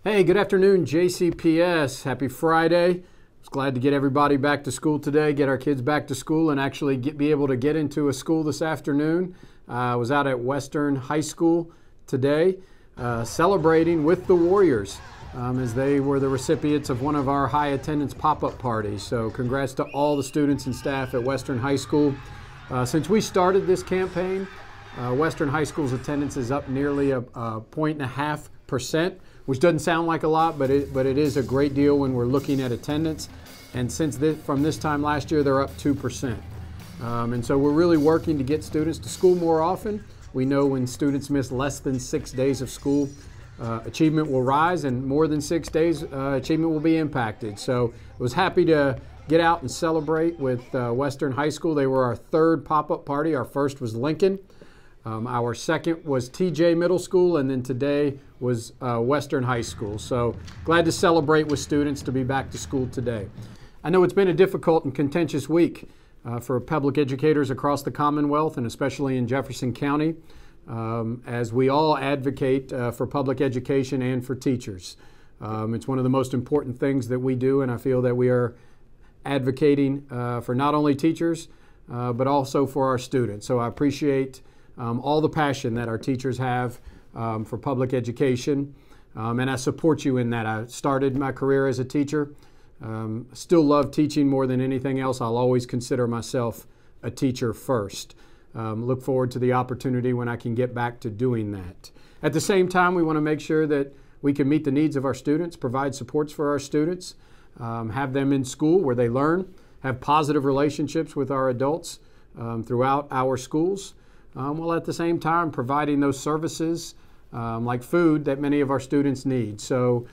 Hey, good afternoon, JCPS. Happy Friday. I was glad to get everybody back to school today, get our kids back to school, and actually be able to get into a school this afternoon. I was out at Western High School today celebrating with the Warriors as they were the recipients of one of our high attendance pop-up parties. So congrats to all the students and staff at Western High School. Since we started this campaign, Western High School's attendance is up nearly a 1.5%. Which doesn't sound like a lot, but it is a great deal when we're looking at attendance. And from this time last year, they're up 2%. And so we're really working to get students to school more often. We know when students miss less than 6 days of school, achievement will rise, and more than 6 days, achievement will be impacted. So I was happy to get out and celebrate with Western High School. They were our third pop-up party. Our first was Lincoln. Our second was TJ Middle School, and then today was Western High School. So glad to celebrate with students to be back to school today. I know it's been a difficult and contentious week for public educators across the Commonwealth, and especially in Jefferson County, as we all advocate for public education and for teachers. It's one of the most important things that we do, and I feel that we are advocating for not only teachers, but also for our students. So I appreciate all the passion that our teachers have for public education, and I support you in that. I started my career as a teacher, still love teaching more than anything else. I'll always consider myself a teacher first. Look forward to the opportunity when I can get back to doing that. At the same time, we want to make sure that we can meet the needs of our students, provide supports for our students, have them in school where they learn, have positive relationships with our adults throughout our schools. While at the same time providing those services like food that many of our students need. So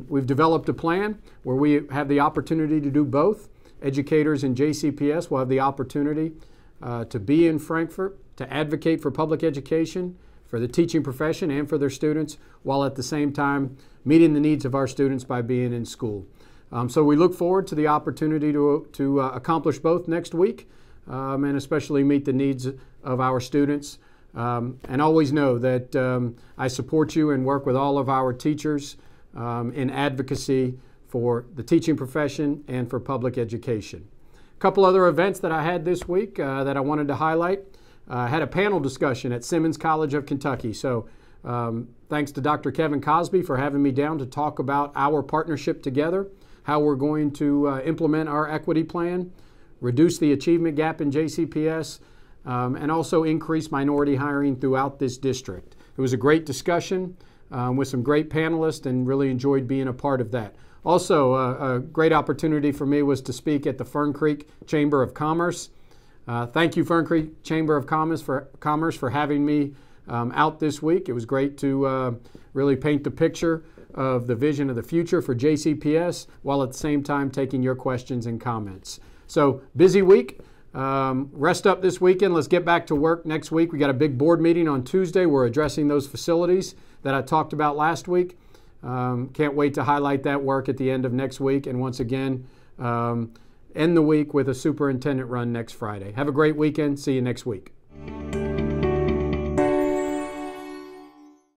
we've developed a plan where we have the opportunity to do both. Educators in JCPS will have the opportunity to be in Frankfort, to advocate for public education, for the teaching profession and for their students, while at the same time meeting the needs of our students by being in school. So we look forward to the opportunity to accomplish both next week. And especially meet the needs of our students. And always know that I support you and work with all of our teachers in advocacy for the teaching profession and for public education. A couple other events that I had this week that I wanted to highlight. I had a panel discussion at Simmons College of Kentucky. So thanks to Dr. Kevin Cosby for having me down to talk about our partnership together, how we're going to implement our equity plan, reduce the achievement gap in JCPS, and also increase minority hiring throughout this district. It was a great discussion with some great panelists, and really enjoyed being a part of that. Also, a great opportunity for me was to speak at the Fern Creek Chamber of Commerce. Thank you, Fern Creek Chamber of Commerce, for having me out this week. It was great to really paint the picture of the vision of the future for JCPS, while at the same time taking your questions and comments. So busy week. Rest up this weekend. Let's get back to work next week. We got a big board meeting on Tuesday. We're addressing those facilities that I talked about last week. Can't wait to highlight that work at the end of next week. And once again, end the week with a superintendent run next Friday. Have a great weekend. See you next week.